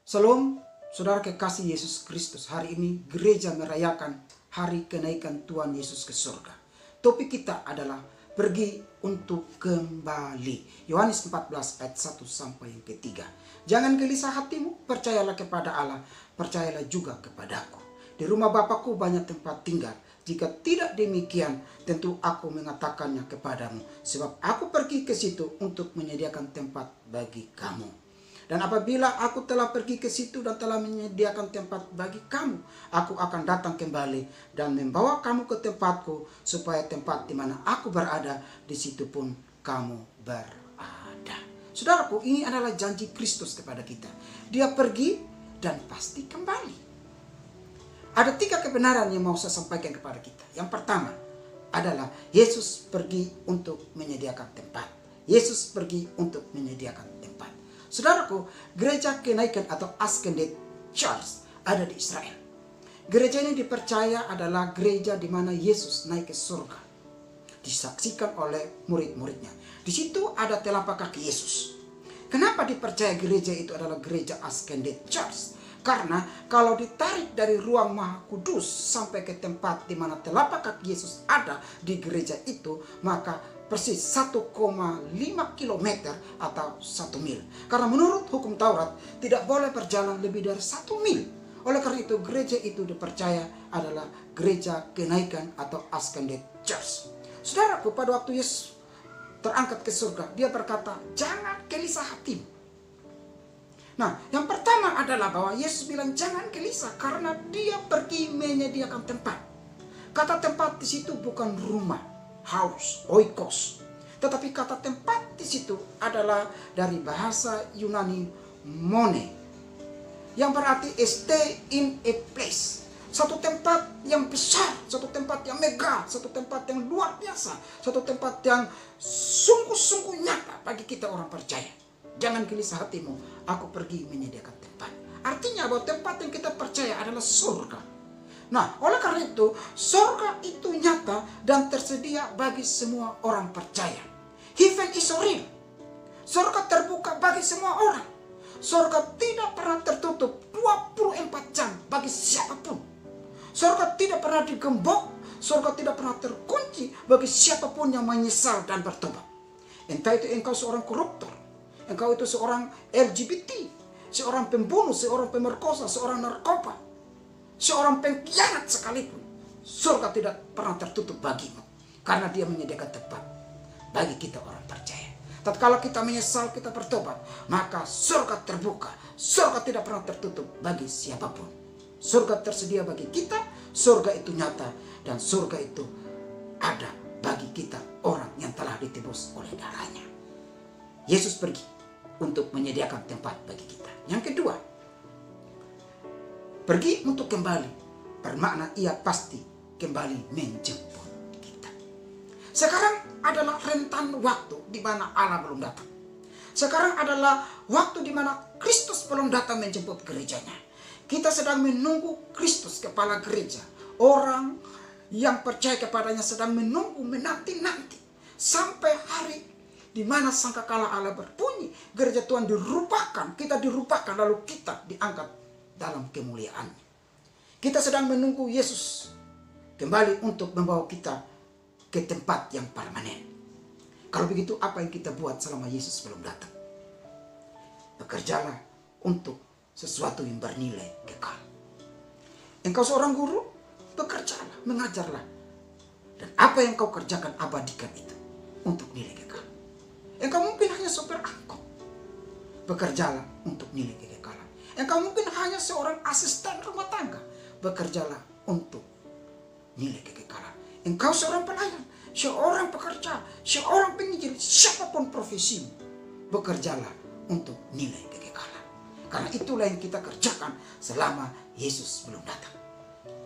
Salam, saudara kekasih Yesus Kristus. Hari ini gereja merayakan hari kenaikan Tuhan Yesus ke surga. Topik kita adalah pergi untuk kembali. Yohanes 14 ayat 1 sampai yang ketiga. Jangan gelisah hatimu, percayalah kepada Allah, percayalah juga kepadaku. Di rumah Bapakku banyak tempat tinggal. Jika tidak demikian, tentu aku mengatakannya kepadamu. Sebab aku pergi ke situ untuk menyediakan tempat bagi kamu. Dan apabila aku telah pergi ke situ dan telah menyediakan tempat bagi kamu, aku akan datang kembali dan membawa kamu ke tempatku, supaya tempat di mana aku berada, di situ pun kamu berada. Saudaraku, ini adalah janji Kristus kepada kita. Dia pergi dan pasti kembali. Ada 3 kebenaran yang mau saya sampaikan kepada kita. Yang pertama adalah Yesus pergi untuk menyediakan tempat. Yesus pergi untuk menyediakan tempat. Saudaraku, gereja kenaikan atau Ascended Church ada di Israel. Gereja ini dipercaya adalah gereja di mana Yesus naik ke surga. Disaksikan oleh murid-muridnya. Di situ ada telapak kaki Yesus. Kenapa dipercaya gereja itu adalah gereja Ascended Church? Karena kalau ditarik dari ruang Maha Kudus sampai ke tempat di mana telapak kaki Yesus ada di gereja itu, maka persis 1,5 km atau 1 mil. Karena menurut hukum Taurat tidak boleh berjalan lebih dari 1 mil. Oleh karena itu gereja itu dipercaya adalah gereja kenaikan atau Ascended Church. Saudaraku, pada waktu Yesus terangkat ke surga, dia berkata, jangan gelisah hatimu. Nah, yang pertama adalah bahwa Yesus bilang jangan gelisah karena dia pergi menyediakan tempat. Kata tempat di situ bukan rumah, house, oikos. Tetapi kata tempat di situ adalah dari bahasa Yunani mone, yang berarti stay in a place. Satu tempat yang besar, satu tempat yang megah, satu tempat yang luar biasa, satu tempat yang sungguh-sungguh nyata bagi kita orang percaya. Jangan gelisah hatimu, aku pergi menyediakan tempat. Artinya bahwa tempat yang kita percaya adalah surga. Nah, oleh karena itu, surga itu nyata dan tersedia bagi semua orang percaya. Heaven is real. Surga terbuka bagi semua orang. Surga tidak pernah tertutup 24 jam bagi siapapun. Surga tidak pernah digembok. Surga tidak pernah terkunci bagi siapapun yang menyesal dan bertobat. Entah itu engkau seorang koruptor, engkau itu seorang LGBT, seorang pembunuh, seorang pemerkosa, seorang narkoba, seorang pengkhianat sekalipun, surga tidak pernah tertutup bagimu, karena dia menyediakan tempat bagi kita orang percaya. Tapi kalau kita menyesal, kita bertobat, maka surga terbuka. Surga tidak pernah tertutup bagi siapapun. Surga tersedia bagi kita, surga itu nyata, dan surga itu ada bagi kita orang yang telah ditebus oleh darahnya. Yesus pergi untuk menyediakan tempat bagi kita. Yang kedua, pergi untuk kembali bermakna ia pasti kembali menjemput kita. Sekarang adalah rentan waktu di mana Allah belum datang. Sekarang adalah waktu di mana Kristus belum datang menjemput gerejanya. Kita sedang menunggu Kristus, kepala gereja. Orang yang percaya kepadanya sedang menunggu, menanti-nanti sampai hari di mana sangkakala Allah berbunyi, gereja Tuhan dirupakan, kita dirupakan, lalu kita diangkat dalam kemuliaannya. Kita sedang menunggu Yesus kembali untuk membawa kita ke tempat yang permanen. Kalau begitu, apa yang kita buat selama Yesus belum datang? Bekerjalah untuk sesuatu yang bernilai kekal. Engkau seorang guru, bekerjalah, mengajarlah. Dan apa yang kau kerjakan, abadikan itu untuk nilai kekal. Engkau mungkin hanya sopir angkot, bekerjalah untuk nilai kekekalan. Engkau mungkin hanya seorang asisten rumah tangga, bekerjalah untuk nilai kekekalan. Engkau seorang pelayan, seorang pekerja, seorang penginjil, siapapun profesimu, bekerjalah untuk nilai kekekalan. Karena itulah yang kita kerjakan selama Yesus belum datang.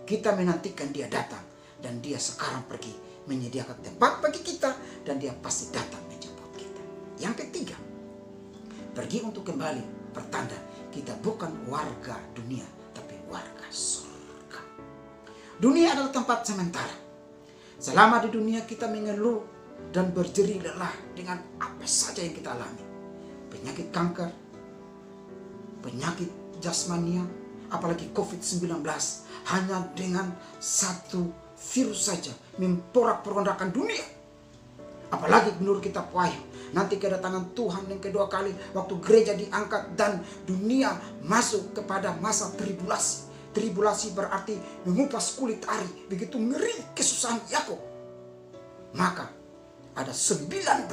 Kita menantikan dia datang, dan dia sekarang pergi menyediakan tempat bagi kita, dan dia pasti datang menjemput kita. Yang ketiga, pergi untuk kembali pertanda kita bukan warga dunia, tapi warga surga. Dunia adalah tempat sementara. Selama di dunia kita mengeluh dan berjerih lelah dengan apa saja yang kita alami. Penyakit kanker, penyakit jasmania, apalagi COVID-19, hanya dengan satu virus saja memporak-porandakan dunia. Apalagi menurut kitab Wahyu, nanti kedatangan Tuhan yang kedua kali, waktu gereja diangkat dan dunia masuk kepada masa tribulasi. Tribulasi berarti mengupas kulit ari, begitu ngeri kesusahan Yakub. Maka ada 19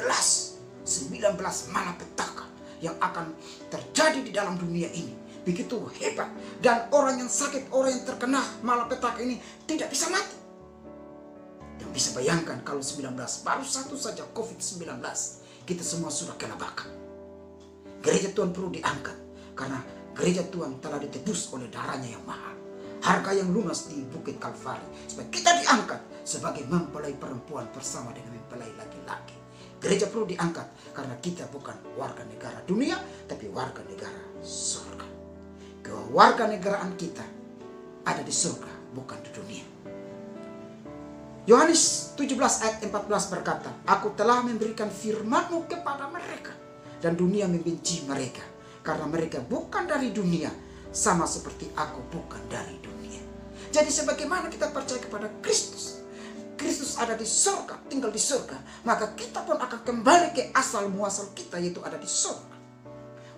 malapetaka yang akan terjadi di dalam dunia ini. Begitu hebat. Dan orang yang sakit, orang yang terkena malapetaka ini tidak bisa mati. Dan bisa bayangkan kalau 19, baru satu saja COVID-19, kita semua sudah kena bakar. Gereja Tuhan perlu diangkat, karena gereja Tuhan telah ditebus oleh darahnya yang mahal. Harga yang lunas di Bukit Kalvari, supaya kita diangkat sebagai mempelai perempuan bersama dengan mempelai laki-laki. Gereja perlu diangkat karena kita bukan warga negara dunia, tapi warga negara surga. Kewarganegaraan kita ada di surga, bukan di dunia. Yohanes 17 ayat 14 berkata, Aku telah memberikan firman-Mu kepada mereka, dan dunia membenci mereka, karena mereka bukan dari dunia, sama seperti aku bukan dari dunia. Jadi sebagaimana kita percaya kepada Kristus, Kristus ada di surga, tinggal di surga, maka kita pun akan kembali ke asal muasal kita, yaitu ada di surga.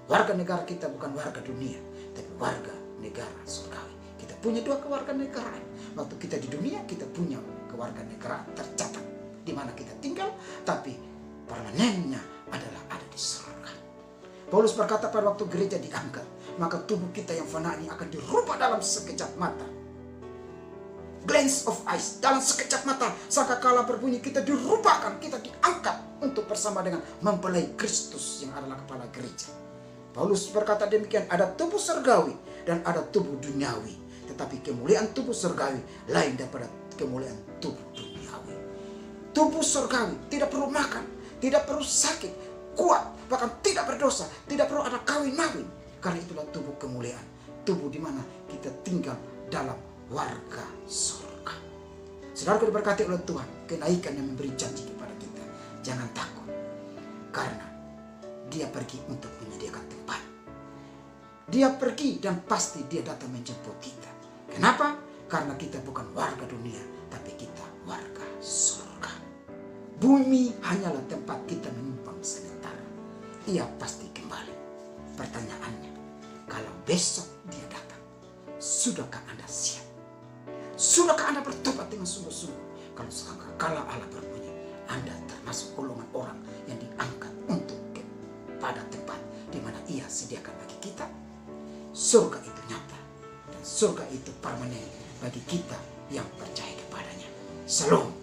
Warga negara kita bukan warga dunia, tapi warga negara surgawi. Kita punya dua kewarganegaraan. Waktu kita di dunia, kita punya kewarganegaraan tercatat di mana kita tinggal, tapi permanennya adalah ada di surga. Paulus berkata pada waktu gereja diangkat, maka tubuh kita yang fana ini akan dirubah dalam sekejap mata. Glance of eyes, dalam sekejap mata, sangkakala berbunyi, kita dirubahkan, kita diangkat untuk bersama dengan mempelai Kristus yang adalah kepala gereja. Paulus berkata demikian, ada tubuh surgawi dan ada tubuh duniawi. Tetapi kemuliaan tubuh surgawi lain daripada kemuliaan tubuh duniawi. Tubuh surgawi tidak perlu makan, tidak perlu sakit, kuat, bahkan tidak berdosa, tidak perlu ada kawin-mawin. Karena itulah tubuh kemuliaan, tubuh di mana kita tinggal dalam warga surga. Saudara diberkati oleh Tuhan, kenaikan yang memberi janji kepada kita. Jangan takut, karena Dia pergi untuk menyediakan tempat. Dia pergi dan pasti Dia datang menjemput kita. Kenapa? Karena kita bukan warga dunia, tapi kita warga surga. Bumi hanyalah tempat kita menumpang sementara. Ia pasti kembali. Pertanyaannya, kalau besok Dia datang, sudahkah Anda siap? Sudahkah Anda bertobat dengan sungguh-sungguh? Kalau sangkakala Allah berbunyi, Anda termasuk golongan orang yang diangkat untuk pada tempat di mana Ia sediakan bagi kita. Surga itu nyata dan surga itu permanen bagi kita yang percaya kepadanya. Shalom.